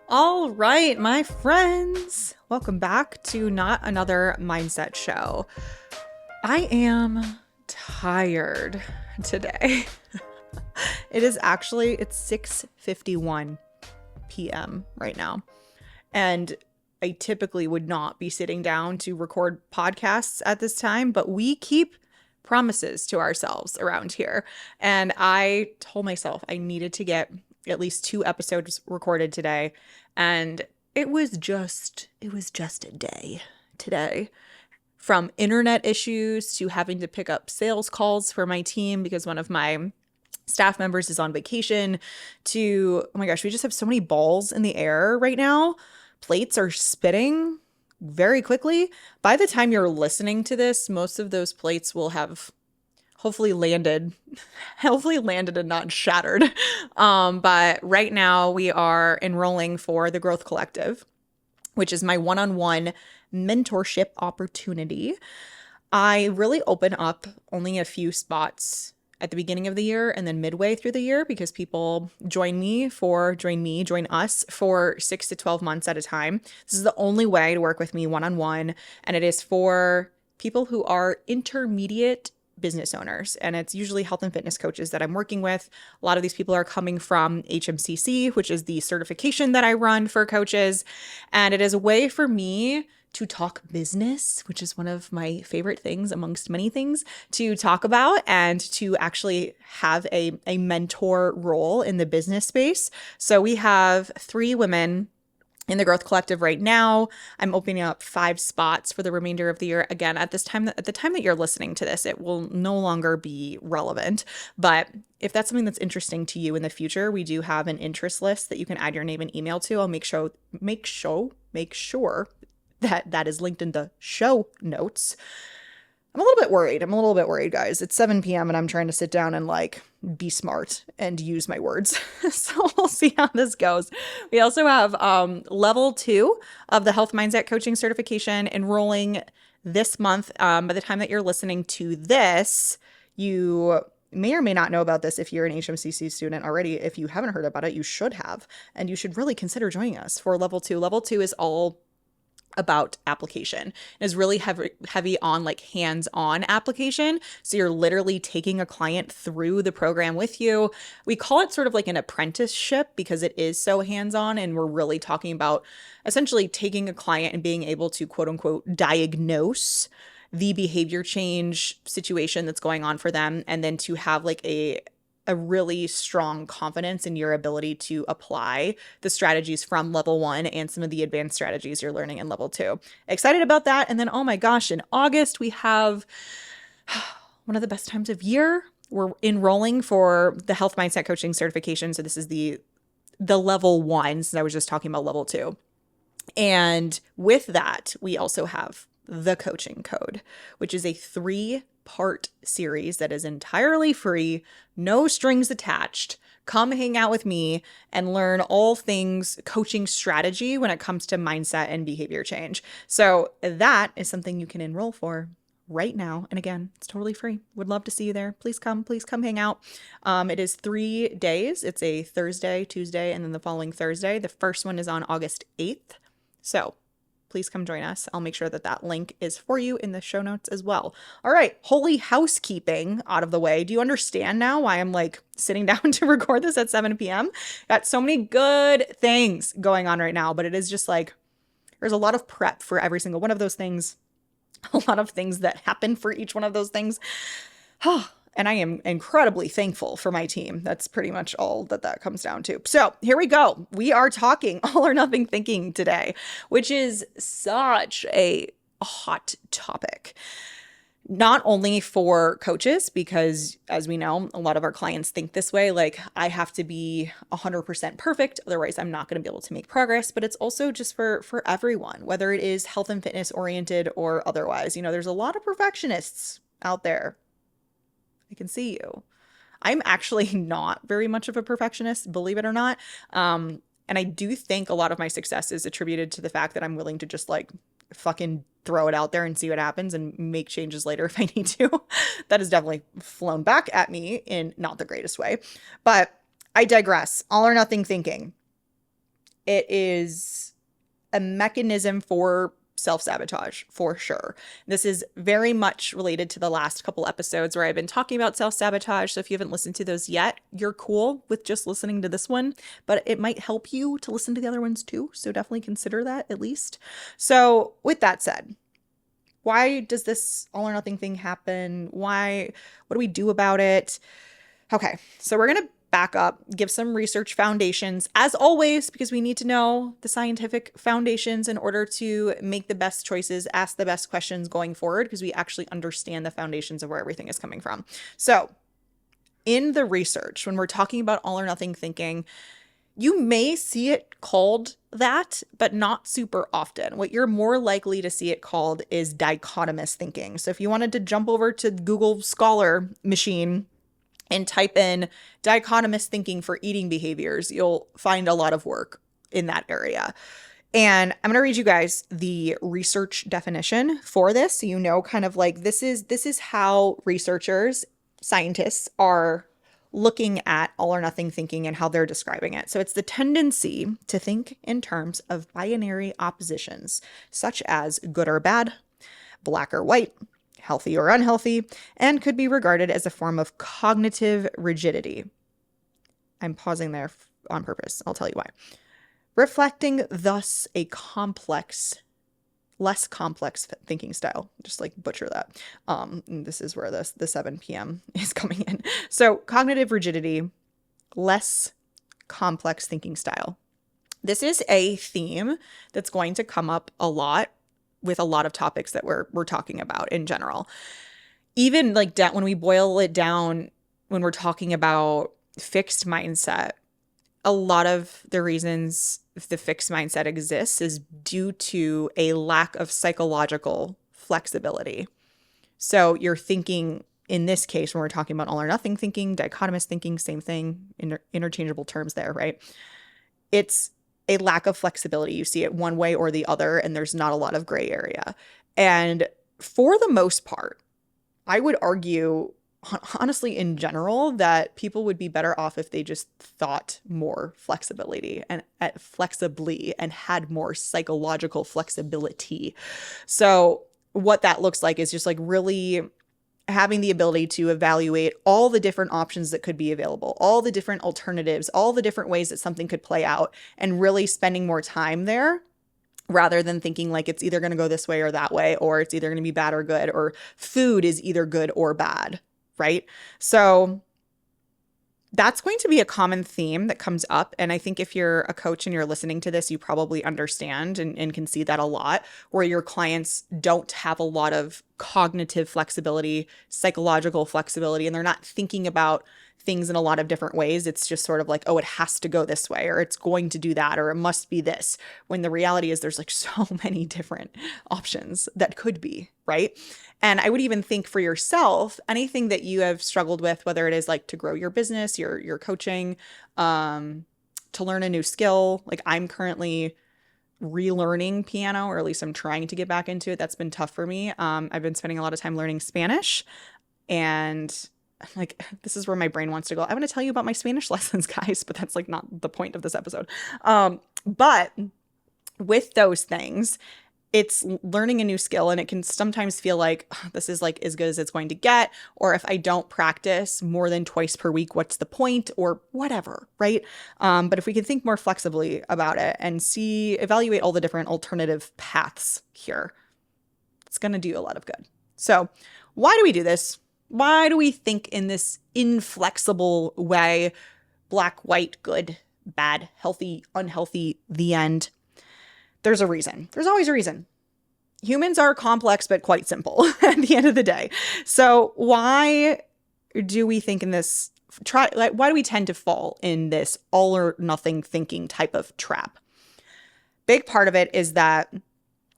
All right, my friends, welcome back to Not Another Mindset Show. I am tired today. It's 6:51 p.m. right now. And I typically would not be sitting down to record podcasts at this time, but we keep promises to ourselves around here. And I told myself I needed to get at least 2 episodes recorded today. And it was just a day today. From internet issues to having to pick up sales calls for my team because one of my staff members is on vacation to, oh my gosh, we just have so many balls in the air right now. Plates are spitting very quickly. By the time you're listening to this, most of those plates will have hopefully landed, and not shattered. But right now we are enrolling for the Growth Collective, which is my one-on-one mentorship opportunity. I really open up only a few spots at the beginning of the year and then midway through the year because people join us for 6 to 12 months at a time. This is the only way to work with me one-on-one, and it is for people who are intermediate business owners, and it's usually health and fitness coaches that I'm working with. A lot of these people are coming from HMCC, which is the certification that I run for coaches, and it is a way for me to talk business, which is one of my favorite things amongst many things to talk about, and to actually have a mentor role in the business space. So we have 3 women in the Growth Collective right now. I'm opening up 5 spots for the remainder of the year. Again, at the time that you're listening to this, it will no longer be relevant. But if that's something that's interesting to you in the future, we do have an interest list that you can add your name and email to. I'll make sure that is linked in the show notes. I'm a little bit worried, guys. It's 7 p.m. and I'm trying to sit down and be smart and use my words. So we'll see how this goes. We also have level 2 of the health mindset coaching certification enrolling this month. By the time that you're listening to this, you may or may not know about this if you're an HMCC student already. If you haven't heard about it, you should have, and you should really consider joining us for level 2. Level 2 is all about application. It is really heavy on hands-on application. So you're literally taking a client through the program with you. We call it sort of like an apprenticeship because it is so hands-on, and we're really talking about essentially taking a client and being able to quote unquote diagnose the behavior change situation that's going on for them, and then to have a really strong confidence in your ability to apply the strategies from level 1 and some of the advanced strategies you're learning in level 2. Excited about that. And then, oh my gosh, in August, we have one of the best times of year. We're enrolling for the health mindset coaching certification. So this is the level 1, since I was just talking about level 2. And with that, we also have the coaching code, which is a 3-part series that is entirely free, no strings attached. Come hang out with me and learn all things coaching strategy when it comes to mindset and behavior change. So that is something you can enroll for right now. And again, it's totally free. Would love to see you there. Please come hang out. It is 3 days. It's a Thursday, Tuesday, and then the following Thursday. The first one is on August 8th. So please come join us. I'll make sure that link is for you in the show notes as well. All right, holy housekeeping out of the way. Do you understand now why I'm sitting down to record this at 7 p.m.? Got so many good things going on right now, but it is just there's a lot of prep for every single one of those things, a lot of things that happen for each one of those things. And I am incredibly thankful for my team. That's pretty much all that comes down to. So here we go. We are talking all or nothing thinking today, which is such a hot topic. Not only for coaches, because as we know, a lot of our clients think this way, I have to be 100% perfect, otherwise I'm not going to be able to make progress. But it's also just for everyone, whether it is health and fitness oriented or otherwise. There's a lot of perfectionists out there. I can see you. I'm actually not very much of a perfectionist, believe it or not. And I do think a lot of my success is attributed to the fact that I'm willing to just fucking throw it out there and see what happens and make changes later if I need to. That has definitely flown back at me in not the greatest way. But I digress. All or nothing thinking. It is a mechanism for self-sabotage, for sure. This is very much related to the last couple episodes where I've been talking about self-sabotage. So if you haven't listened to those yet, you're cool with just listening to this one, but it might help you to listen to the other ones too. So definitely consider that at least. So with that said, why does this all or nothing thing happen? What do we do about it? Okay, so we're going to back up, give some research foundations, as always, because we need to know the scientific foundations in order to make the best choices, ask the best questions going forward, because we actually understand the foundations of where everything is coming from. So in the research, when we're talking about all or nothing thinking, you may see it called that, but not super often. What you're more likely to see it called is dichotomous thinking. So if you wanted to jump over to Google Scholar machine and type in dichotomous thinking for eating behaviors, you'll find a lot of work in that area. And I'm going to read you guys the research definition for this, so you know kind of like this is how researchers, scientists are looking at all or nothing thinking and how they're describing it. So it's the tendency to think in terms of binary oppositions, such as good or bad, black or white, healthy or unhealthy, and could be regarded as a form of cognitive rigidity. I'm pausing there on purpose. I'll tell you why. Reflecting thus a less complex thinking style. Just like butcher that. This is where the 7 p.m. is coming in. So cognitive rigidity, less complex thinking style. This is a theme that's going to come up a lot with a lot of topics that we're talking about in general. Even like when we boil it down, when we're talking about fixed mindset, a lot of the reasons the fixed mindset exists is due to a lack of psychological flexibility. So you're thinking, in this case, when we're talking about all or nothing thinking, dichotomous thinking, same thing, interchangeable terms there, right? It's a lack of flexibility. You see it one way or the other, and there's not a lot of gray area. And for the most part, I would argue, honestly, in general, that people would be better off if they just thought more flexibly and had more psychological flexibility. So what that looks like is just like really having the ability to evaluate all the different options that could be available, all the different alternatives, all the different ways that something could play out, and really spending more time there rather than thinking like it's either going to go this way or that way, or it's either going to be bad or good, or food is either good or bad, right? So that's going to be a common theme that comes up. And I think if you're a coach and you're listening to this, you probably understand and can see that a lot, where your clients don't have a lot of cognitive flexibility, psychological flexibility, and they're not thinking about things in a lot of different ways. It's just sort of like, oh, it has to go this way, or it's going to do that, or it must be this, when the reality is there's like so many different options that could be, right? And I would even think for yourself, anything that you have struggled with, whether it is like to grow your business, your coaching, to learn a new skill. Like I'm currently relearning piano, or at least I'm trying to get back into it. That's been tough for me. I've been spending a lot of time learning Spanish, and I'm like, this is where my brain wants to go. I want to tell you about my Spanish lessons, guys, but that's like not the point of this episode. But with those things, it's learning a new skill, and it can sometimes feel like this is like as good as it's going to get, or if I don't practice more than twice per week, what's the point, or whatever, right? But if we can think more flexibly about it and evaluate all the different alternative paths here, it's going to do a lot of good. So why do we do this? Why do we think in this inflexible way? Black, white, good, bad, healthy, unhealthy, the end. There's a reason. There's always a reason. Humans are complex, but quite simple at the end of the day. So why do we think in this, why do we tend to fall in this all or nothing thinking type of trap? Big part of it is that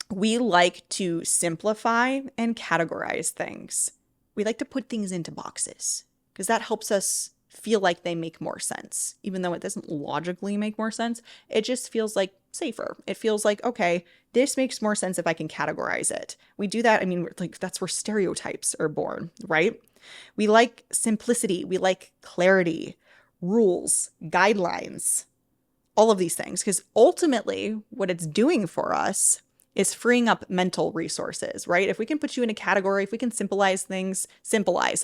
we like to simplify and categorize things. We like to put things into boxes because that helps us feel like they make more sense. Even though it doesn't logically make more sense, it just feels like safer. It feels like, okay, this makes more sense if I can categorize it. We do that. I mean, like that's where stereotypes are born, right? We like simplicity. We like clarity, rules, guidelines. all of these things, because ultimately what it's doing for us is freeing up mental resources, right? If we can put you in a category, if we can simplify,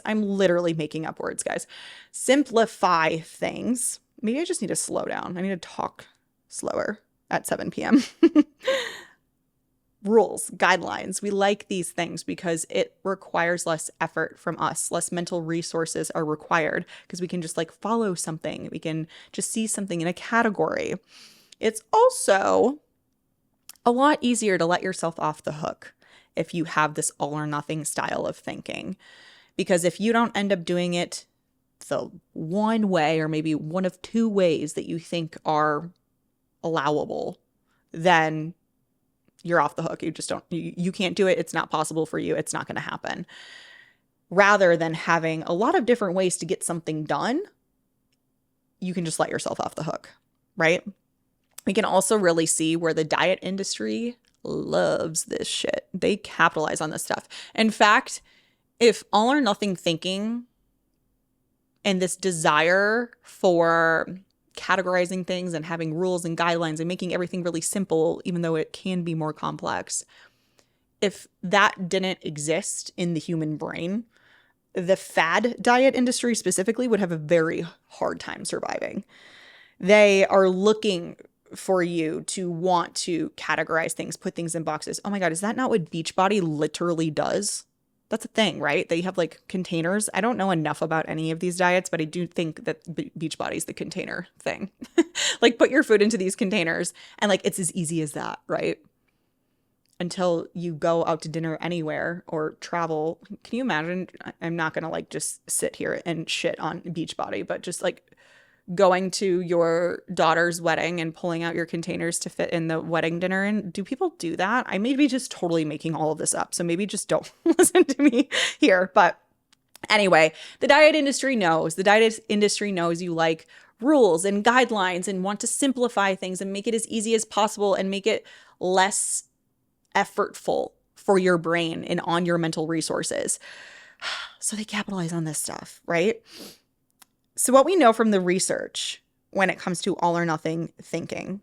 I'm literally making up words, guys. Simplify things. Maybe I just need to slow down. I need to talk slower at 7 p.m. Rules, guidelines. We like these things because it requires less effort from us. Less mental resources are required because we can just like follow something. We can just see something in a category. It's also a lot easier to let yourself off the hook if you have this all or nothing style of thinking. Because if you don't end up doing it the one way or maybe one of two ways that you think are allowable, then you're off the hook. You can't do it. It's not possible for you. It's not going to happen. Rather than having a lot of different ways to get something done, you can just let yourself off the hook, right? We can also really see where the diet industry loves this shit. They capitalize on this stuff. In fact, if all or nothing thinking and this desire for categorizing things and having rules and guidelines and making everything really simple, even though it can be more complex, if that didn't exist in the human brain, the fad diet industry specifically would have a very hard time surviving. They are looking for you to want to categorize things, put things in boxes. Oh my God, is that not what Beachbody literally does? That's a thing, right? They have like containers. I don't know enough about any of these diets, but I do think that Beachbody is the container thing. Like put your food into these containers and like it's as easy as that, right? Until you go out to dinner anywhere or travel. Can you imagine? I'm not going to like just sit here and shit on Beachbody, but just like going to your daughter's wedding and pulling out your containers to fit in the wedding dinner. And do people do that? I may be just totally making all of this up. So maybe just don't listen to me here. But anyway, the diet industry knows. The diet industry knows you like rules and guidelines and want to simplify things and make it as easy as possible and make it less effortful for your brain and on your mental resources. So they capitalize on this stuff, right? So what we know from the research when it comes to all or nothing thinking,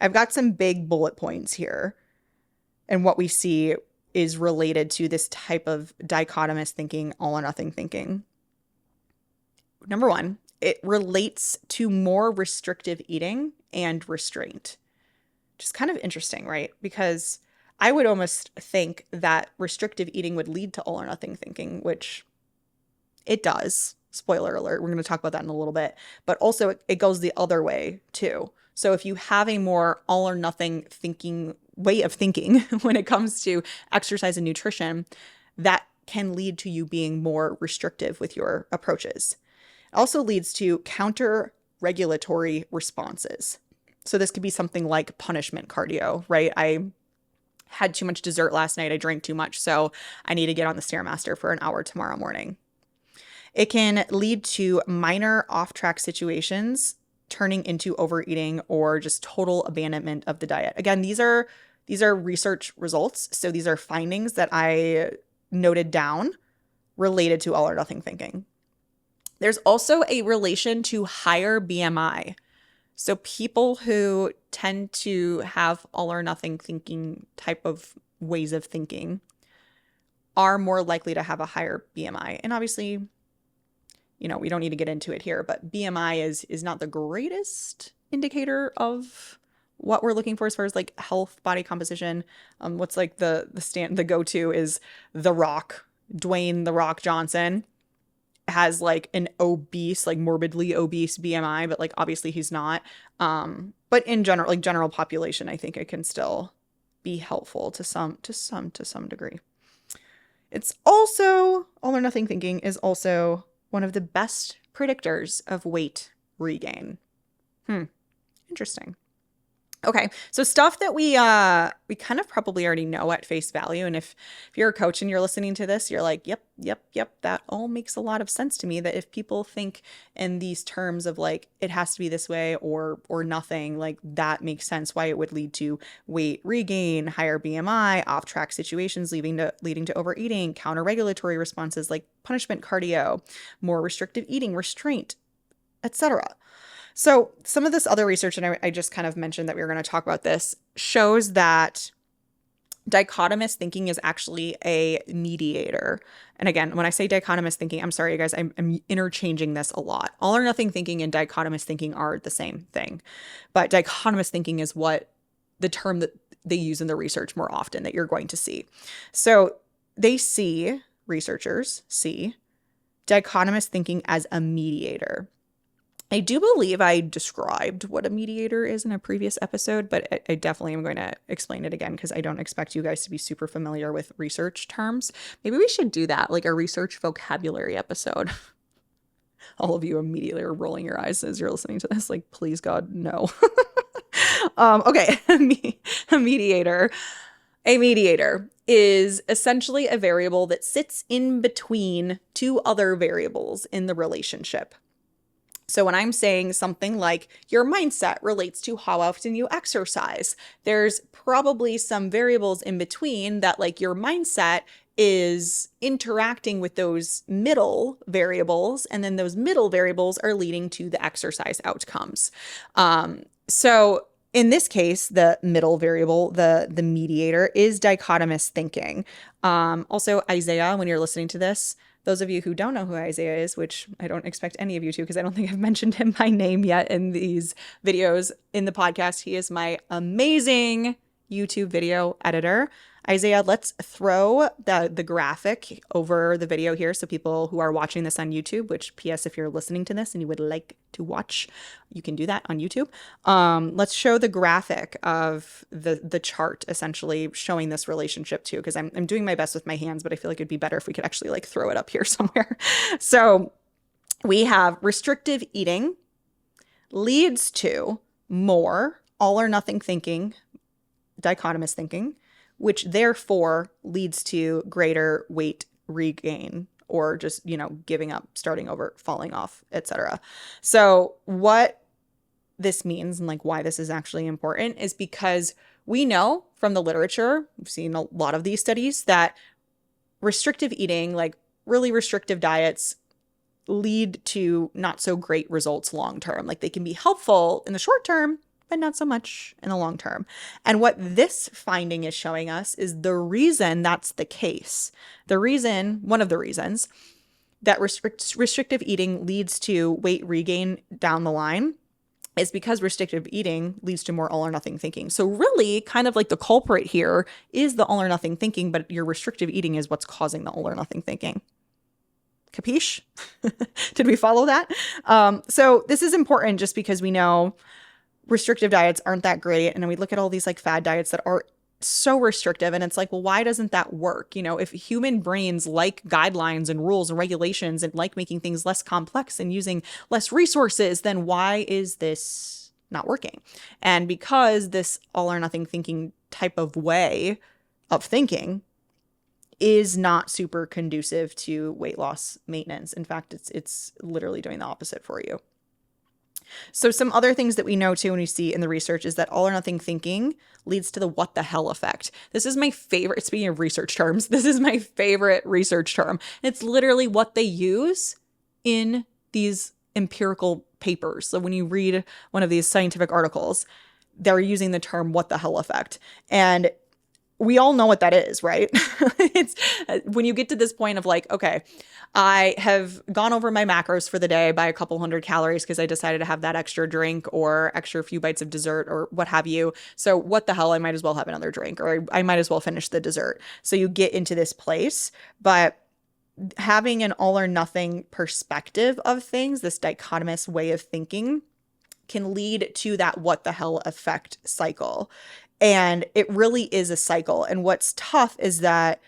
I've got some big bullet points here. And what we see is related to this type of dichotomous thinking, all or nothing thinking. Number one, it relates to more restrictive eating and restraint. Which is kind of interesting, right? Because I would almost think that restrictive eating would lead to all or nothing thinking, which it does. Spoiler alert, we're going to talk about that in a little bit. But also it goes the other way too. So if you have a more all or nothing thinking way of thinking when it comes to exercise and nutrition, that can lead to you being more restrictive with your approaches. It also leads to counter-regulatory responses. So this could be something like punishment cardio, right? I had too much dessert last night. I drank too much. So I need to get on the Stairmaster for an hour tomorrow morning. It can lead to minor off-track situations turning into overeating or just total abandonment of the diet. Again, these are research results. So these are findings that I noted down related to all or nothing thinking. There's also a relation to higher BMI. So people who tend to have all or nothing thinking type of ways of thinking are more likely to have a higher BMI. And obviously, we don't need to get into it here, but BMI is not the greatest indicator of what we're looking for as far as like health, body composition. What's like the go-to is The Rock, Dwayne "The Rock" Johnson has like an obese, like morbidly obese BMI, but like obviously he's not. But in general, like general population, I think it can still be helpful to some degree. It's also, all or nothing thinking is also one of the best predictors of weight regain. Interesting. Okay, so stuff that we kind of probably already know at face value. And if you're a coach and you're listening to this, you're like, yep, that all makes a lot of sense to me. That if people think in these terms of like, it has to be this way or nothing, like that makes sense why it would lead to weight regain, higher BMI, off-track situations leading to overeating, counter-regulatory responses like punishment cardio, more restrictive eating, restraint, etc. So some of this other research, and I just kind of mentioned that we were going to talk about this, shows that dichotomous thinking is actually a mediator. And again, when I say dichotomous thinking, I'm sorry, you guys, I'm interchanging this a lot. All or nothing thinking and dichotomous thinking are the same thing. But dichotomous thinking is what the term that they use in the research more often that you're going to see. So researchers see dichotomous thinking as a mediator. I do believe I described what a mediator is in a previous episode, but I definitely am going to explain it again because I don't expect you guys to be super familiar with research terms. Maybe we should do that, like a research vocabulary episode. All of you immediately are rolling your eyes as you're listening to this, like, please God, no. Okay, a mediator. A mediator is essentially a variable that sits in between two other variables in the relationship. So when I'm saying something like your mindset relates to how often you exercise, there's probably some variables in between that, like, your mindset is interacting with those middle variables, and then those middle variables are leading to the exercise outcomes. So in this case, the middle variable, the mediator, is dichotomous thinking. Also, Isaiah, when you're listening to this, those of you who don't know who Isaiah is, which I don't expect any of you to, because I don't think I've mentioned him by name yet in these videos in the podcast. He is my amazing YouTube video editor. Isaiah, let's throw the graphic over the video here so people who are watching this on YouTube, which PS, if you're listening to this and you would like to watch, you can do that on YouTube. Let's show the graphic of the chart essentially showing this relationship too, because I'm doing my best with my hands, but I feel like it'd be better if we could actually like throw it up here somewhere. So we have restrictive eating leads to more all or nothing thinking, dichotomous thinking, which therefore leads to greater weight regain or just, giving up, starting over, falling off, etc. So what this means and like why this is actually important is because we know from the literature, we've seen a lot of these studies, that restrictive eating, like really restrictive diets, lead to not so great results long term. Like they can be helpful in the short term, but not so much in the long term. And what this finding is showing us is the reason that's the case. One of the reasons that restrictive eating leads to weight regain down the line is because restrictive eating leads to more all or nothing thinking. So really kind of like the culprit here is the all or nothing thinking, but your restrictive eating is what's causing the all or nothing thinking. Capiche? Did we follow that? So this is important just because we know restrictive diets aren't that great. And then we look at all these like fad diets that are so restrictive. And it's like, well, why doesn't that work? If human brains like guidelines and rules and regulations and like making things less complex and using less resources, then why is this not working? And because this all or nothing thinking type of way of thinking is not super conducive to weight loss maintenance. In fact, it's literally doing the opposite for you. So some other things that we know too when we see in the research is that all or nothing thinking leads to the what the hell effect. This is my favorite, speaking of research terms, this is my favorite research term. It's literally what they use in these empirical papers. So when you read one of these scientific articles, they're using the term what the hell effect. And we all know what that is, right? It's when you get to this point of like, okay, I have gone over my macros for the day by a couple hundred calories because I decided to have that extra drink or extra few bites of dessert or what have you. So what the hell, I might as well have another drink or I might as well finish the dessert. So you get into this place, but having an all or nothing perspective of things, this dichotomous way of thinking, can lead to that what the hell effect cycle. And it really is a cycle. And what's tough is that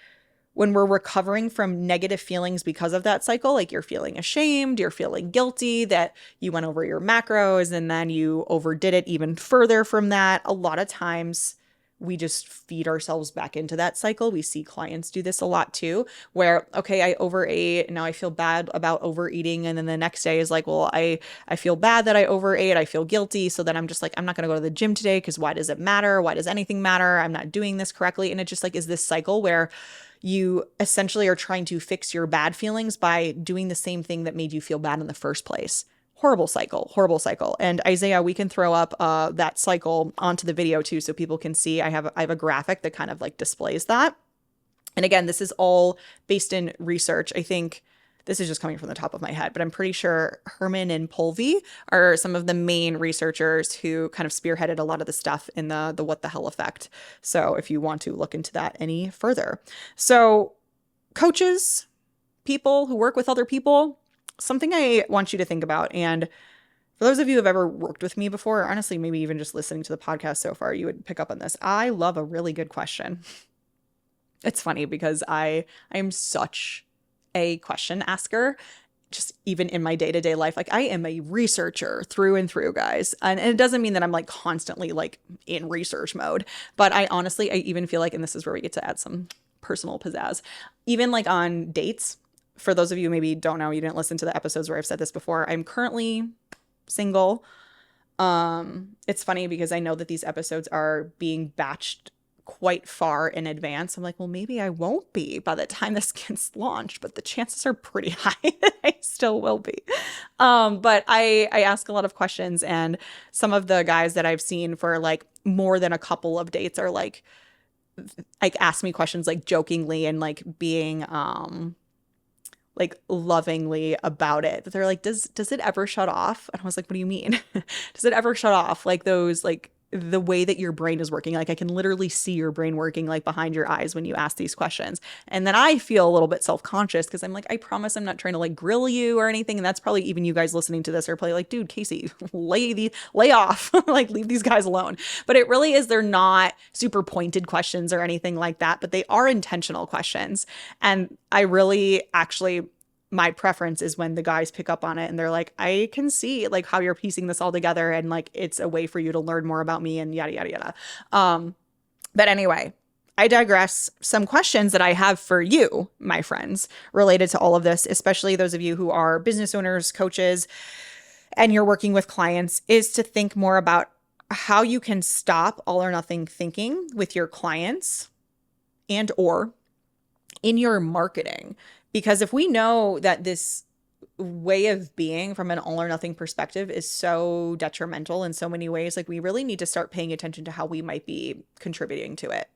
when we're recovering from negative feelings because of that cycle, like you're feeling ashamed, you're feeling guilty that you went over your macros and then you overdid it even further from that, a lot of times we just feed ourselves back into that cycle. We see clients do this a lot too, where, okay, I overate, now I feel bad about overeating. And then the next day is like, well, I feel bad that I overate. I feel guilty. So then I'm just like, I'm not going to go to the gym today because why does it matter? Why does anything matter? I'm not doing this correctly. And it just like is this cycle where you essentially are trying to fix your bad feelings by doing the same thing that made you feel bad in the first place. Horrible cycle, horrible cycle. And Isaiah, we can throw up that cycle onto the video too, so people can see. I have a graphic that kind of like displays that. And again, this is all based in research. I think this is just coming from the top of my head, but I'm pretty sure Herman and Polvey are some of the main researchers who kind of spearheaded a lot of the stuff in the what the hell effect. So if you want to look into that any further. So coaches, people who work with other people, something I want you to think about. And for those of you who have ever worked with me before, or honestly, maybe even just listening to the podcast so far, you would pick up on this. I love a really good question. It's funny because I am such a question asker, just even in my day-to-day life. Like I am a researcher through and through, guys. And it doesn't mean that I'm like constantly like in research mode, but I even feel like, and this is where we get to add some personal pizzazz, even like on dates. For those of you who maybe don't know, you didn't listen to the episodes where I've said this before, I'm currently single. It's funny because I know that these episodes are being batched quite far in advance. I'm like, well, maybe I won't be by the time this gets launched, but the chances are pretty high that I still will be. But I ask a lot of questions, and some of the guys that I've seen for like more than a couple of dates are like ask me questions like jokingly and like being like lovingly about it. They're like, does it ever shut off? And I was like, what do you mean? Does it ever shut off? Like those, like the way that your brain is working, like I can literally see your brain working like behind your eyes when you ask these questions. And then I feel a little bit self-conscious because I'm like, I promise I'm not trying to like grill you or anything. And that's probably even you guys listening to this are probably like, dude, Kasey, lay off, like leave these guys alone. But it really is, they're not super pointed questions or anything like that, but they are intentional questions. And I really actually, my preference is when the guys pick up on it and they're like, I can see like how you're piecing this all together, and like it's a way for you to learn more about me and yada yada yada. But anyway, I digress. Some questions that I have for you, my friends, related to all of this, especially those of you who are business owners, coaches, and you're working with clients, is to think more about how you can stop all or nothing thinking with your clients and or in your marketing. Because if we know that this way of being from an all or nothing perspective is so detrimental in so many ways, like we really need to start paying attention to how we might be contributing to it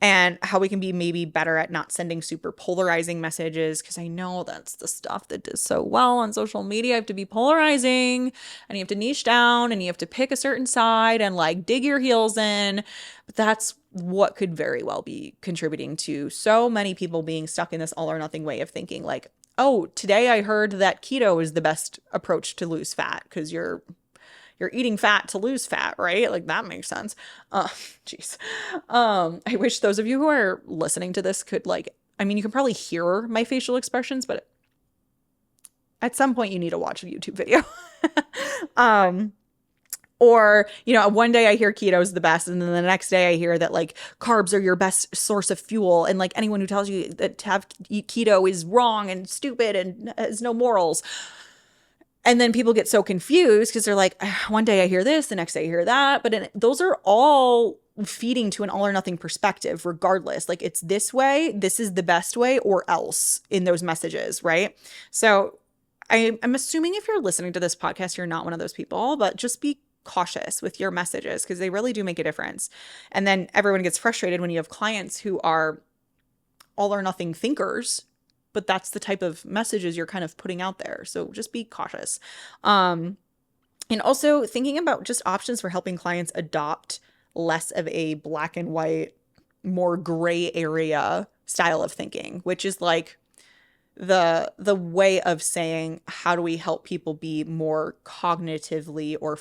and how we can be maybe better at not sending super polarizing messages. Because I know that's the stuff that does so well on social media. You have to be polarizing and you have to niche down and you have to pick a certain side and like dig your heels in. But that's what could very well be contributing to so many people being stuck in this all or nothing way of thinking. Like, oh, today I heard that keto is the best approach to lose fat because you're eating fat to lose fat, right? Like that makes sense. Jeez. I wish those of you who are listening to this could like, I mean, you can probably hear my facial expressions, but at some point you need to watch a YouTube video. Or, you know, one day I hear keto is the best, and then the next day I hear that like carbs are your best source of fuel, and like anyone who tells you that to eat keto is wrong and stupid and has no morals. And then people get so confused because they're like, one day I hear this, the next day I hear that. But those are all feeding to an all or nothing perspective, regardless. Like it's this way, this is the best way, or else in those messages, right? So I'm assuming if you're listening to this podcast, you're not one of those people, but just be cautious with your messages because they really do make a difference. And then everyone gets frustrated when you have clients who are all or nothing thinkers, but that's the type of messages you're kind of putting out there. So just be cautious. And also thinking about just options for helping clients adopt less of a black and white, more gray area style of thinking, which is like the way of saying, how do we help people be more cognitively or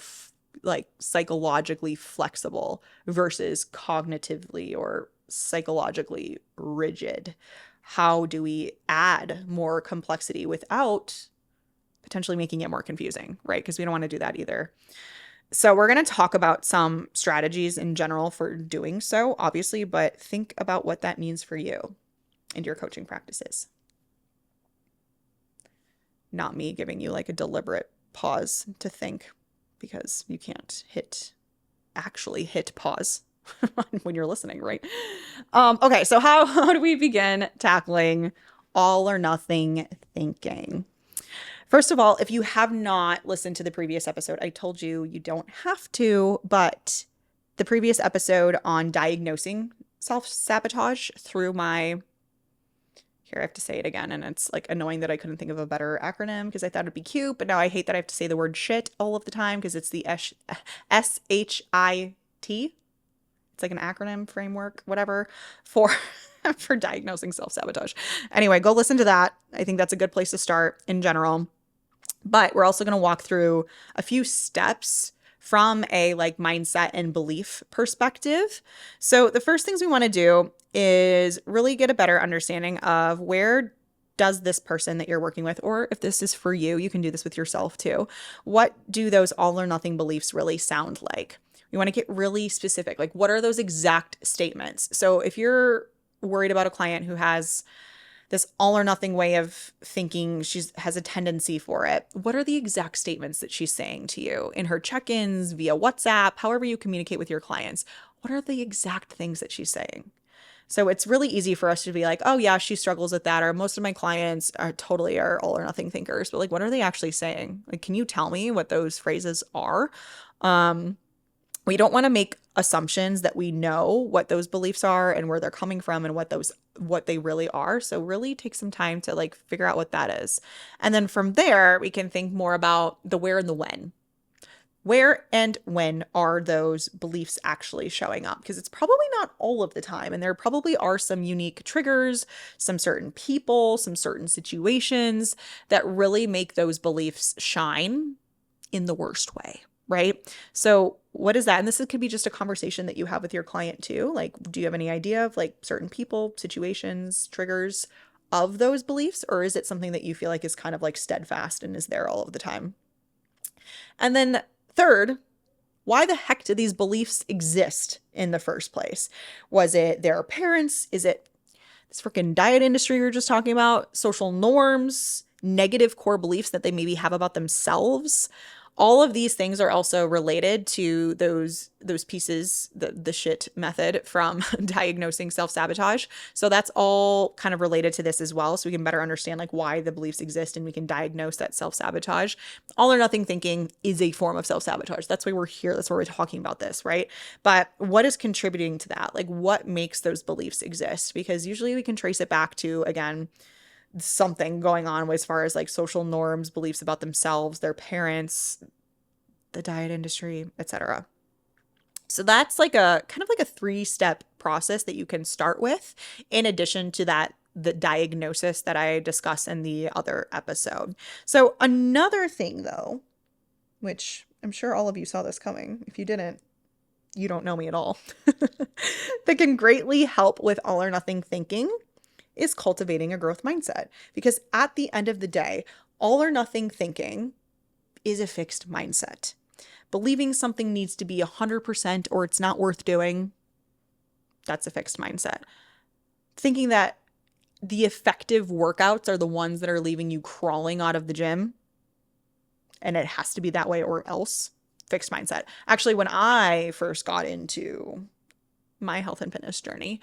like psychologically flexible versus cognitively or psychologically rigid? How do we add more complexity without potentially making it more confusing, right? Because we don't want to do that either. So we're going to talk about some strategies in general for doing so, obviously, but think about what that means for you and your coaching practices. Not me giving you like a deliberate pause to think, because you can't actually hit pause when you're listening, right? Okay, so how do we begin tackling all or nothing thinking? First of all, if you have not listened to the previous episode, I told you you don't have to, but the previous episode on diagnosing self-sabotage through my, here I have to say it again, and it's like annoying that I couldn't think of a better acronym because I thought it'd be cute, but now I hate that I have to say the word shit all of the time because it's the SHIT. It's like an acronym framework, whatever, for for diagnosing self-sabotage. Anyway, go listen to that. I think that's a good place to start in general. But we're also going to walk through a few steps from a like mindset and belief perspective. So the first things we want to do is really get a better understanding of where does this person that you're working with, or if this is for you, you can do this with yourself too. What do those all or nothing beliefs really sound like? We want to get really specific. Like, what are those exact statements? So if you're worried about a client who has this all or nothing way of thinking, she has a tendency for it, what are the exact statements that she's saying to you in her check-ins, via WhatsApp, however you communicate with your clients? What are the exact things that she's saying? So it's really easy for us to be like, oh yeah, she struggles with that, or most of my clients are totally are all or nothing thinkers. But like, what are they actually saying? Like, can you tell me what those phrases are? We don't want to make assumptions that we know what those beliefs are and where they're coming from and what they really are. So really take some time to like figure out what that is. And then from there, we can think more about the where and the when. Where and when are those beliefs actually showing up? Because it's probably not all of the time. And there probably are some unique triggers, some certain people, some certain situations that really make those beliefs shine in the worst way, right? So what is that? And this could be just a conversation that you have with your client too. Like, do you have any idea of like certain people, situations, triggers of those beliefs? Or is it something that you feel like is kind of like steadfast and is there all of the time? And then third, why the heck do these beliefs exist in the first place? Was it their parents? Is it this freaking diet industry we were just talking about? Social norms, negative core beliefs that they maybe have about themselves? All of these things are also related to those pieces, the shit method from diagnosing self-sabotage. So that's all kind of related to this as well. So we can better understand like why the beliefs exist and we can diagnose that self-sabotage. All or nothing thinking is a form of self-sabotage. That's why we're here. That's why we're talking about this, right? But what is contributing to that? Like, what makes those beliefs exist? Because usually we can trace it back to, again, something going on as far as like social norms, beliefs about themselves, their parents, the diet industry, etc. So that's like a kind of like a 3-step process that you can start with in addition to that the diagnosis that I discussed in the other episode. So another thing though, which I'm sure all of you saw this coming. If you didn't, you don't know me at all. That can greatly help with all or nothing thinking is cultivating a growth mindset. Because at the end of the day, all or nothing thinking is a fixed mindset. Believing something needs to be 100% or it's not worth doing, that's a fixed mindset. Thinking that the effective workouts are the ones that are leaving you crawling out of the gym, and it has to be that way or else, fixed mindset. Actually, when I first got into my health and fitness journey,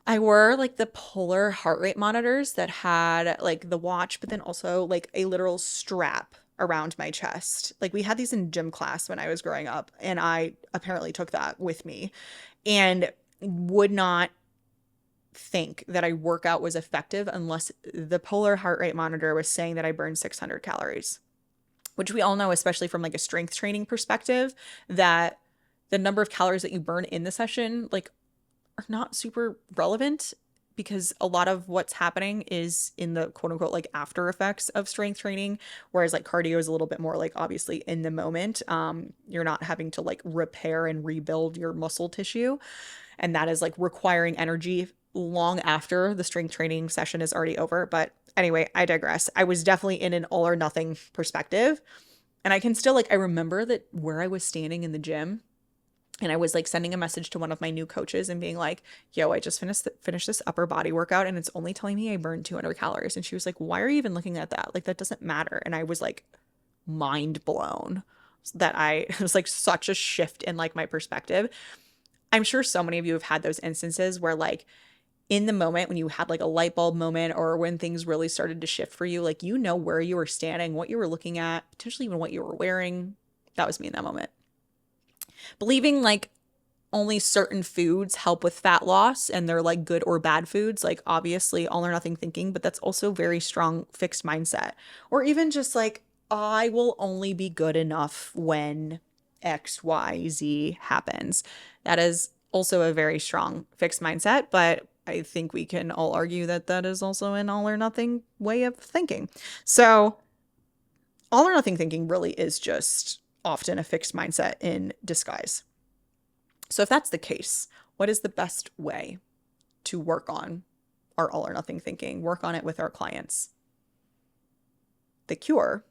I wore like the polar heart rate monitors that had like the watch, but then also like a literal strap around my chest. Like we had these in gym class when I was growing up, and I apparently took that with me and would not think that a workout was effective unless the polar heart rate monitor was saying that I burned 600 calories, which we all know, especially from like a strength training perspective, that the number of calories that you burn in the session, like, are not super relevant because a lot of what's happening is in the quote unquote like after effects of strength training, whereas like cardio is a little bit more like obviously in the moment. You're not having to like repair and rebuild your muscle tissue, and that is like requiring energy long after the strength training session is already over. But anyway, I digress. I was definitely in an all or nothing perspective, and I can still like I remember that where I was standing in the gym. And I was like sending a message to one of my new coaches and being like, yo, I just finished this upper body workout and it's only telling me I burned 200 calories. And she was like, why are you even looking at that? Like, that doesn't matter. And I was like mind blown that it was like such a shift in like my perspective. I'm sure so many of you have had those instances where like in the moment when you had like a light bulb moment or when things really started to shift for you, like, you know, where you were standing, what you were looking at, potentially even what you were wearing. That was me in that moment. Believing like only certain foods help with fat loss and they're like good or bad foods, like obviously all or nothing thinking, but that's also very strong fixed mindset. Or even just like, I will only be good enough when XYZ happens. That is also a very strong fixed mindset, but I think we can all argue that that is also an all or nothing way of thinking. So all or nothing thinking really is just often a fixed mindset in disguise. So if that's the case, what is the best way to work on our all or nothing thinking, work on it with our clients? The cure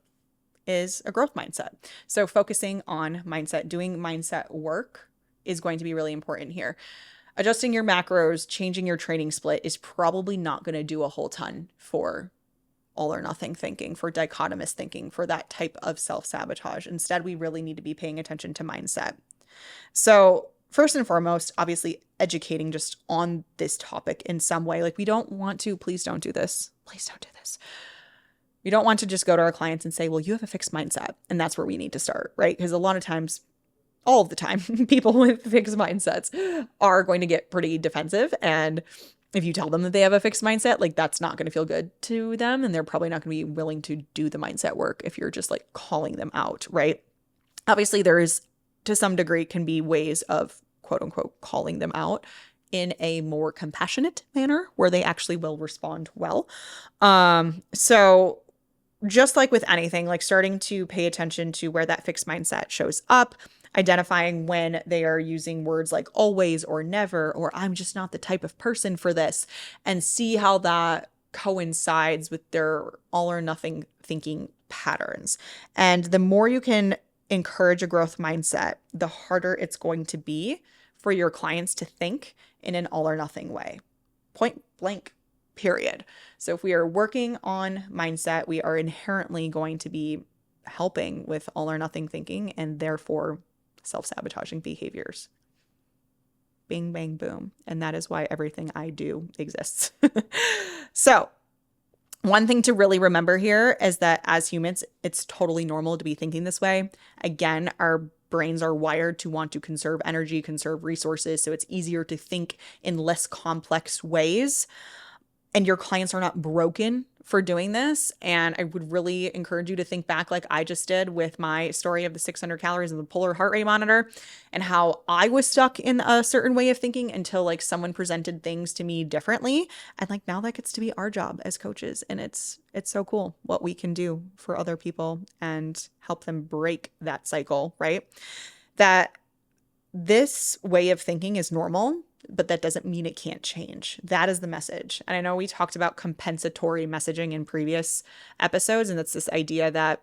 is a growth mindset. So focusing on mindset, doing mindset work is going to be really important here. Adjusting your macros, changing your training split is probably not going to do a whole ton for all or nothing thinking, for dichotomous thinking, for that type of self-sabotage. Instead, we really need to be paying attention to mindset. So first and foremost, obviously educating just on this topic in some way. Like, we don't want to, please don't do this. Please don't do this. We don't want to just go to our clients and say, well, you have a fixed mindset. And that's where we need to start, right? Because a lot of times, all of the time, people with fixed mindsets are going to get pretty defensive. And if you tell them that they have a fixed mindset, like, that's not going to feel good to them. And they're probably not going to be willing to do the mindset work if you're just like calling them out, right? Obviously, there is, to some degree, can be ways of quote unquote calling them out in a more compassionate manner where they actually will respond well. So just like with anything, like starting to pay attention to where that fixed mindset shows up, identifying when they are using words like always or never, or I'm just not the type of person for this, and see how that coincides with their all or nothing thinking patterns. And the more you can encourage a growth mindset, the harder it's going to be for your clients to think in an all or nothing way. Point blank, period. So if we are working on mindset, we are inherently going to be helping with all or nothing thinking and therefore self-sabotaging behaviors. Bing, bang, boom. And that is why everything I do exists. So one thing to really remember here is that as humans, it's totally normal to be thinking this way. Again, our brains are wired to want to conserve energy, conserve resources. So it's easier to think in less complex ways. And your clients are not broken for doing this. And I would really encourage you to think back like I just did with my story of the 600 calories and the polar heart rate monitor and how I was stuck in a certain way of thinking until like someone presented things to me differently. And like now that gets to be our job as coaches. And it's so cool what we can do for other people and help them break that cycle, right? That this way of thinking is normal, but that doesn't mean it can't change. That is the message. And I know we talked about compensatory messaging in previous episodes, and that's this idea that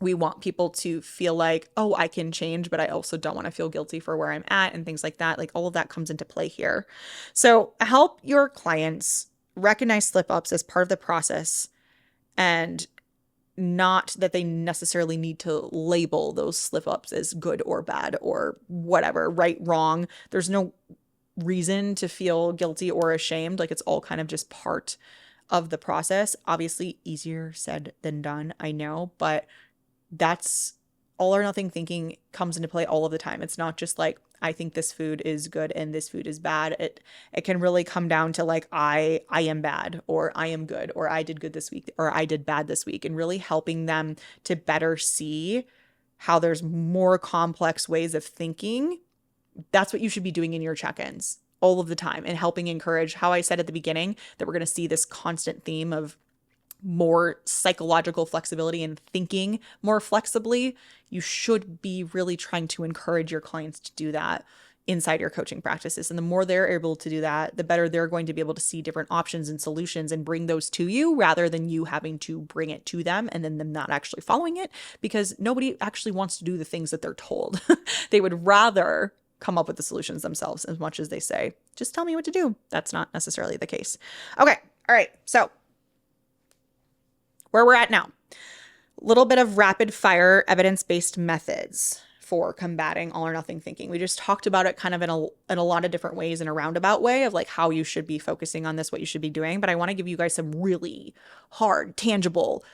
we want people to feel like, oh, I can change, but I also don't want to feel guilty for where I'm at and things like that. Like all of that comes into play here. So help your clients recognize slip-ups as part of the process, and not that they necessarily need to label those slip-ups as good or bad or whatever, right, wrong. There's no reason to feel guilty or ashamed. Like it's all kind of just part of the process. Obviously easier said than done, I know, but that's all or nothing thinking comes into play all of the time. It's not just like, I think this food is good and this food is bad. It can really come down to like, I am bad, or I am good, or I did good this week, or I did bad this week, and really helping them to better see how there's more complex ways of thinking. That's what you should be doing in your check-ins all of the time, and helping encourage how I said at the beginning that we're going to see this constant theme of more psychological flexibility and thinking more flexibly. You should be really trying to encourage your clients to do that inside your coaching practices. And the more they're able to do that, the better they're going to be able to see different options and solutions and bring those to you, rather than you having to bring it to them and then them not actually following it, because nobody actually wants to do the things that they're told. They would rather come up with the solutions themselves, as much as they say, just tell me what to do. That's not necessarily the case. Okay. All right. So where we're at now, a little bit of rapid fire evidence-based methods. for combating all or nothing thinking. We just talked about it kind of in a lot of different ways, in a roundabout way of like how you should be focusing on this, what you should be doing. But I want to give you guys some really hard, tangible,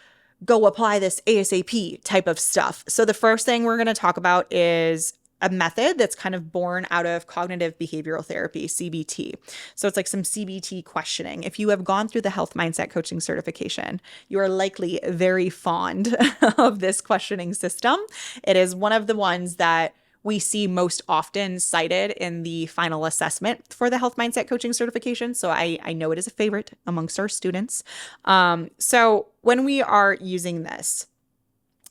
go apply this ASAP type of stuff. So the first thing we're going to talk about is a method that's kind of born out of cognitive behavioral therapy, CBT. So it's like some CBT questioning. If you have gone through the health mindset coaching certification, you are likely very fond of this questioning system. It is one of the ones that we see most often cited in the final assessment for the health mindset coaching certification. So I know it is a favorite amongst our students. So when we are using this,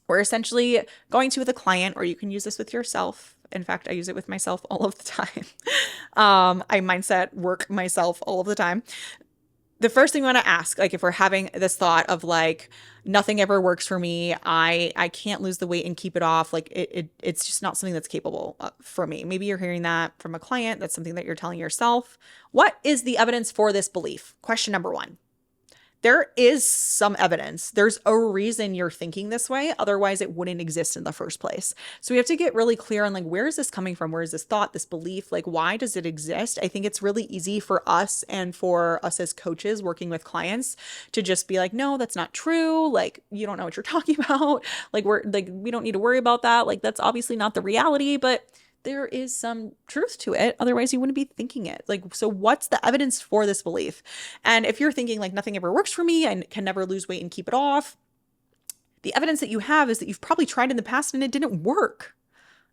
we're essentially going to with a client, or you can use this with yourself. In fact, I use it with myself all of the time. I mindset work myself all of the time. The first thing we want to ask, like if we're having this thought of like, nothing ever works for me, I can't lose the weight and keep it off, like it's just not something that's capable for me. Maybe you're hearing that from a client. That's something that you're telling yourself. What is the evidence for this belief? Question number one. There is some evidence. There's a reason you're thinking this way. Otherwise, it wouldn't exist in the first place. So we have to get really clear on like, where is this coming from? Where is this thought, this belief? Like, why does it exist? I think it's really easy for us and for us as coaches working with clients to just be like, no, that's not true. Like, you don't know what you're talking about. Like, we don't need to worry about that. Like, that's obviously not the reality, but there is some truth to it. Otherwise, you wouldn't be thinking it. Like, so what's the evidence for this belief? And if you're thinking like nothing ever works for me, I can never lose weight and keep it off, the evidence that you have is that you've probably tried in the past and it didn't work.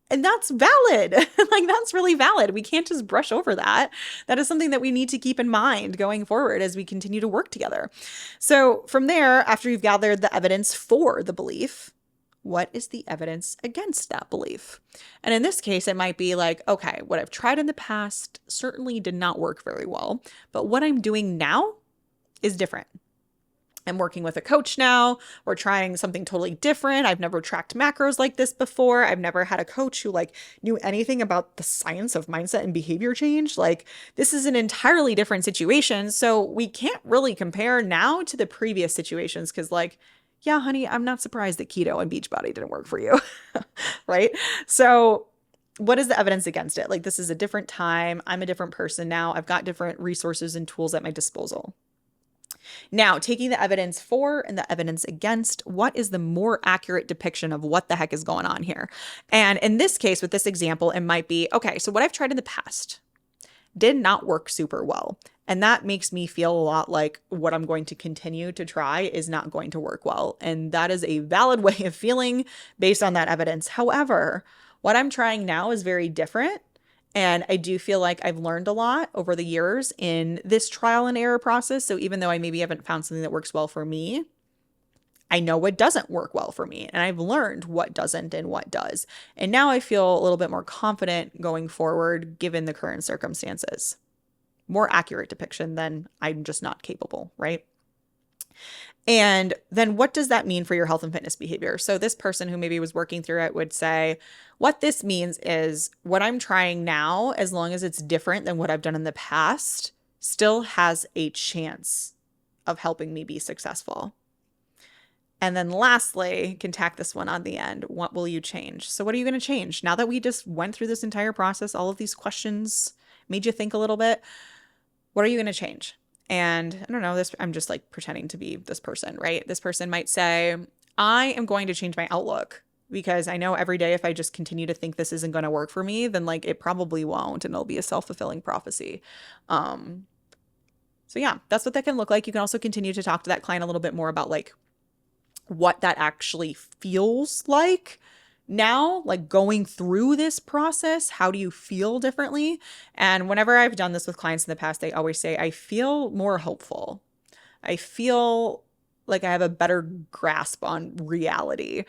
And that's valid. Like, that's really valid. We can't just brush over that. That is something that we need to keep in mind going forward as we continue to work together. So from there, after you've gathered the evidence for the belief, what is the evidence against that belief? And in this case, it might be like, okay, what I've tried in the past certainly did not work very well, but what I'm doing now is different. I'm working with a coach now. We're trying something totally different. I've never tracked macros like this before. I've never had a coach who like knew anything about the science of mindset and behavior change. Like, this is an entirely different situation. So we can't really compare now to the previous situations because like, yeah, honey, I'm not surprised that keto and Beachbody didn't work for you, right? So what is the evidence against it? Like, this is a different time. I'm a different person now. I've got different resources and tools at my disposal. Now, taking the evidence for and the evidence against, what is the more accurate depiction of what the heck is going on here? And in this case, with this example, it might be, okay, so what I've tried in the past did not work super well. And that makes me feel a lot like what I'm going to continue to try is not going to work well. And that is a valid way of feeling based on that evidence. However, what I'm trying now is very different. And I do feel like I've learned a lot over the years in this trial and error process. So even though I maybe haven't found something that works well for me, I know what doesn't work well for me. And I've learned what doesn't and what does. And now I feel a little bit more confident going forward given the current circumstances. More accurate depiction than I'm just not capable, right? And then what does that mean for your health and fitness behavior? So this person who maybe was working through it would say, what this means is what I'm trying now, as long as it's different than what I've done in the past, still has a chance of helping me be successful. And then lastly, can tack this one on the end. What will you change? So what are you going to change? Now that we just went through this entire process, all of these questions made you think a little bit, what are you going to change? And I don't know, this, I'm just like pretending to be this person, right? This person might say, I am going to change my outlook because I know every day if I just continue to think this isn't going to work for me, then like it probably won't, and it'll be a self-fulfilling prophecy. So yeah, that's what that can look like. You can also continue to talk to that client a little bit more about like what that actually feels like now, like going through this process. How do you feel differently? And whenever I've done this with clients in the past, they always say, I feel more hopeful. I feel like I have a better grasp on reality.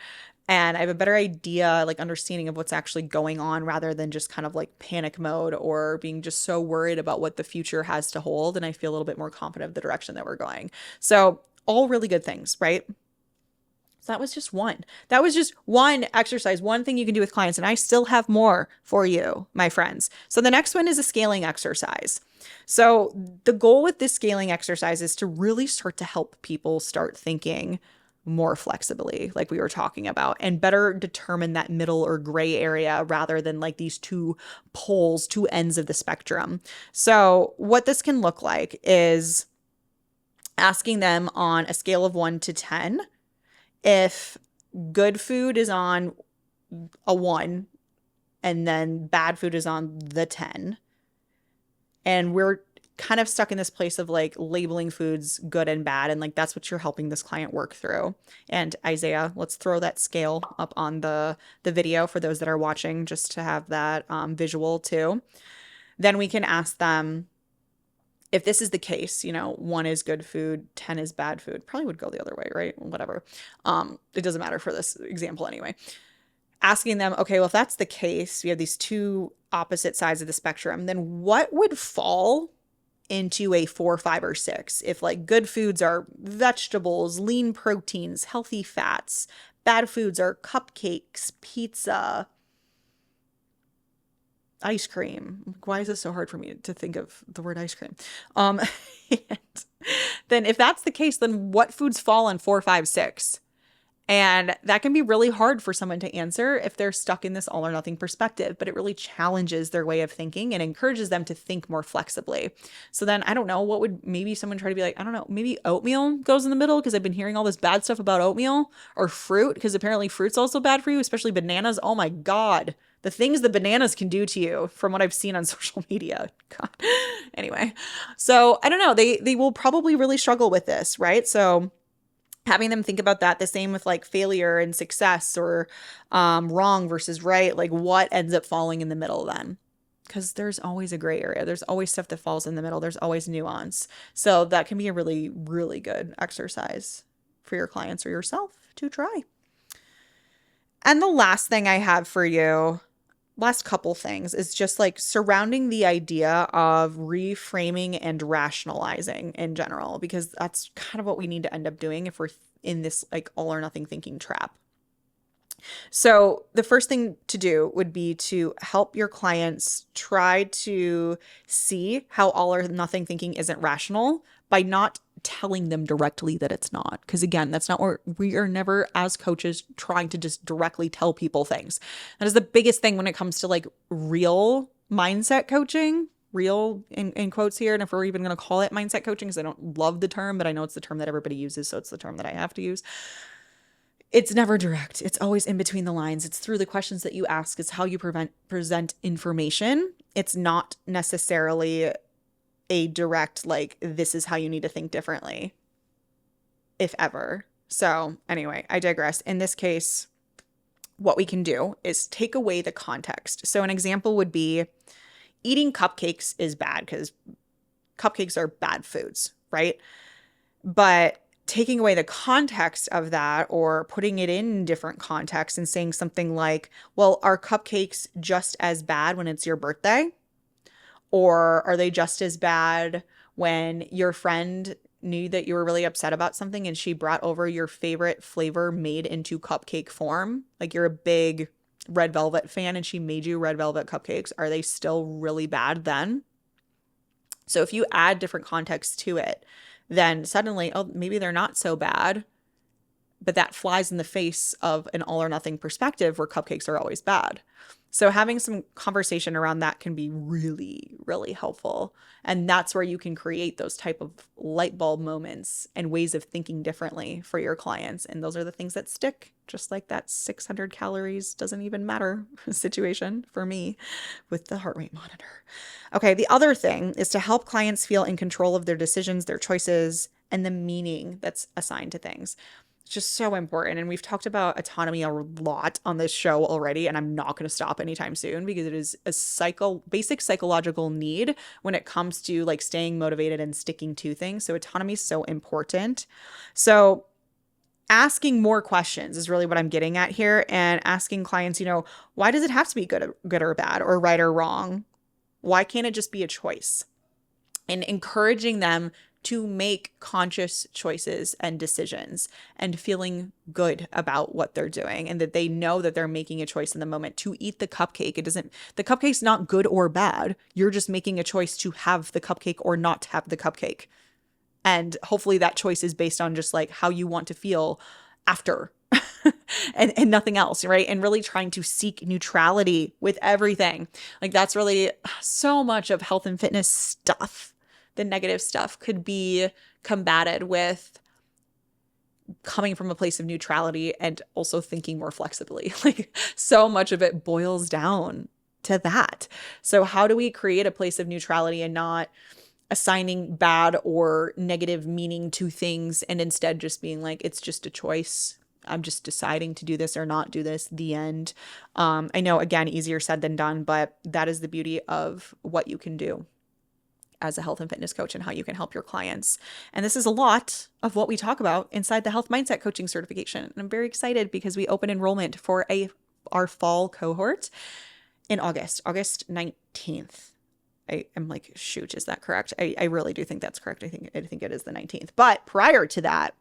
And I have a better idea, like understanding of what's actually going on rather than just kind of like panic mode or being just so worried about what the future has to hold. And I feel a little bit more confident of the direction that we're going. So all really good things, right? So that was just one. That was just one exercise, one thing you can do with clients. And I still have more for you, my friends. So the next one is a scaling exercise. So the goal with this scaling exercise is to really start to help people start thinking, more flexibly, like we were talking about, and better determine that middle or gray area rather than like these two poles, two ends of the spectrum. So, what this can look like is asking them on a scale of 1 to 10 if good food is on a 1 and then bad food is on the 10. And we're kind of stuck in this place of like labeling foods good and bad. And like that's what you're helping this client work through. And Isaiah, let's throw that scale up on the video for those that are watching, just to have that visual too. Then we can ask them, if this is the case, 1 is good food, 10 is bad food. Probably would go the other way, right? Whatever. It doesn't matter for this example anyway. Asking them, okay, well, if that's the case, we have these two opposite sides of the spectrum, then what would fall into a 4, 5, or 6? If like good foods are vegetables, lean proteins, healthy fats, bad foods are cupcakes, pizza, ice cream. Why is it so hard for me to think of the word ice cream? And then if that's the case, then what foods fall in 4, 5, 6? And that can be really hard for someone to answer if they're stuck in this all or nothing perspective, but it really challenges their way of thinking and encourages them to think more flexibly. So then I don't know, what would maybe someone try to be like, I don't know, maybe oatmeal goes in the middle because I've been hearing all this bad stuff about oatmeal, or fruit, because apparently fruit's also bad for you, especially bananas. Oh my God. The things that bananas can do to you from what I've seen on social media. God. Anyway, so I don't know. They will probably really struggle with this, right? So having them think about that, the same with like failure and success, or wrong versus right, like what ends up falling in the middle then? Because there's always a gray area. There's always stuff that falls in the middle. There's always nuance. So that can be a really, really good exercise for your clients or yourself to try. And the last thing I have for you, last couple things, is just like surrounding the idea of reframing and rationalizing in general, because that's kind of what we need to end up doing if we're in this like all or nothing thinking trap. So the first thing to do would be to help your clients try to see how all or nothing thinking isn't rational by not telling them directly that it's not. Because again, that's not where we are never as coaches trying to just directly tell people things. That is the biggest thing when it comes to like real mindset coaching, real in quotes here. And if we're even going to call it mindset coaching, because I don't love the term, but I know it's the term that everybody uses. So it's the term that I have to use. It's never direct. It's always in between the lines. It's through the questions that you ask. It's how you present information. It's not necessarily a direct, like, this is how you need to think differently, if ever. So anyway, I digress. In this case, what we can do is take away the context. So an example would be eating cupcakes is bad because cupcakes are bad foods, right? But taking away the context of that, or putting it in different context and saying something like, well, are cupcakes just as bad when it's your birthday? Or are they just as bad when your friend knew that you were really upset about something and she brought over your favorite flavor made into cupcake form? Like you're a big red velvet fan and she made you red velvet cupcakes. Are they still really bad then? So if you add different context to it, then suddenly, oh, maybe they're not so bad, but that flies in the face of an all or nothing perspective where cupcakes are always bad. So having some conversation around that can be really, really helpful. And that's where you can create those type of light bulb moments and ways of thinking differently for your clients. And those are the things that stick, just like that 600 calories doesn't even matter situation for me with the heart rate monitor. Okay, the other thing is to help clients feel in control of their decisions, their choices, and the meaning that's assigned to things. It's just so important. And we've talked about autonomy a lot on this show already, and I'm not going to stop anytime soon because it is a basic psychological need when it comes to like staying motivated and sticking to things. So autonomy is so important. So asking more questions is really what I'm getting at here, and asking clients, why does it have to be good or bad, or right or wrong? Why can't it just be a choice? And encouraging them to make conscious choices and decisions, and feeling good about what they're doing, and that they know that they're making a choice in the moment to eat the cupcake. The cupcake's not good or bad. You're just making a choice to have the cupcake or not have the cupcake. And hopefully that choice is based on just like how you want to feel after and nothing else, right? And really trying to seek neutrality with everything. Like that's really so much of health and fitness stuff. The negative stuff could be combated with coming from a place of neutrality and also thinking more flexibly. Like so much of it boils down to that. So how do we create a place of neutrality and not assigning bad or negative meaning to things and instead just being like, it's just a choice. I'm just deciding to do this or not do this, the end. I know, again, easier said than done, but that is the beauty of what you can do as a health and fitness coach and how you can help your clients. And this is a lot of what we talk about inside the Health Mindset Coaching certification. And I'm very excited because we open enrollment for our fall cohort in August 19th. I am like, shoot, is that correct? I really do think that's correct. I think it is the 19th. But prior to that,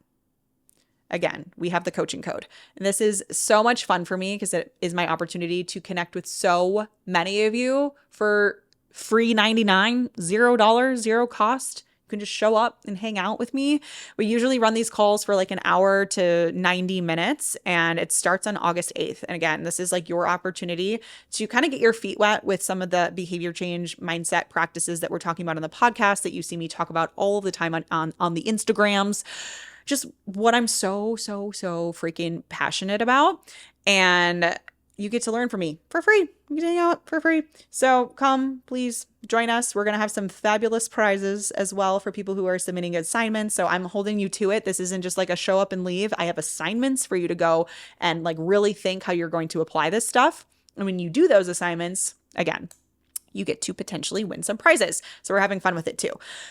again, we have the coaching code. And this is so much fun for me because it is my opportunity to connect with so many of you for free $99, $0, zero cost. You can just show up and hang out with me. We usually run these calls for like an hour to 90 minutes, and it starts on August 8th. And again, this is like your opportunity to kind of get your feet wet with some of the behavior change mindset practices that we're talking about on the podcast that you see me talk about all the time on the Instagrams. Just what I'm so freaking passionate about. And you get to learn from me for free. You get to hang out for free. So come, please join us. We're going to have some fabulous prizes as well for people who are submitting assignments. So I'm holding you to it. This isn't just like a show up and leave. I have assignments for you to go and like really think how you're going to apply this stuff. And when you do those assignments, again, you get to potentially win some prizes. So we're having fun with it too.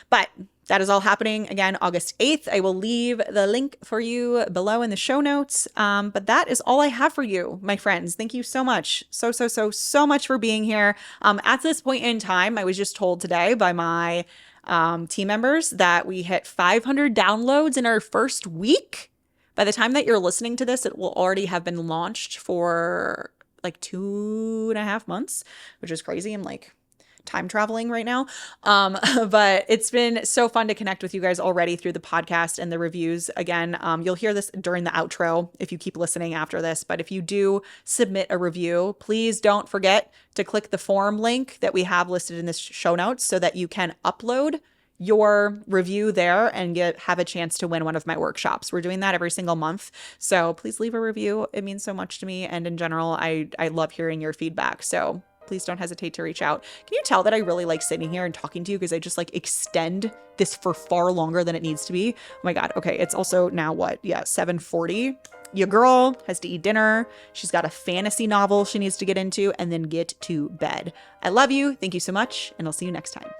But that is all happening again, August 8th. I will leave the link for you below in the show notes. But that is all I have for you, my friends. Thank you so much. So much for being here. At this point in time, I was just told today by my team members that we hit 500 downloads in our first week. By the time that you're listening to this, it will already have been launched for like 2.5 months, which is crazy. I'm like time traveling right now. But it's been so fun to connect with you guys already through the podcast and the reviews. Again, you'll hear this during the outro if you keep listening after this. But if you do submit a review, please don't forget to click the form link that we have listed in the show notes so that you can upload your review there and have a chance to win one of my workshops. We're doing that every single month. So please leave a review. It means so much to me. And in general, I love hearing your feedback. So please don't hesitate to reach out. Can you tell that I really like sitting here and talking to you because I just like extend this for far longer than it needs to be? Oh my God. Okay. It's also now what? Yeah, 7:40. Your girl has to eat dinner. She's got a fantasy novel she needs to get into and then get to bed. I love you. Thank you so much. And I'll see you next time.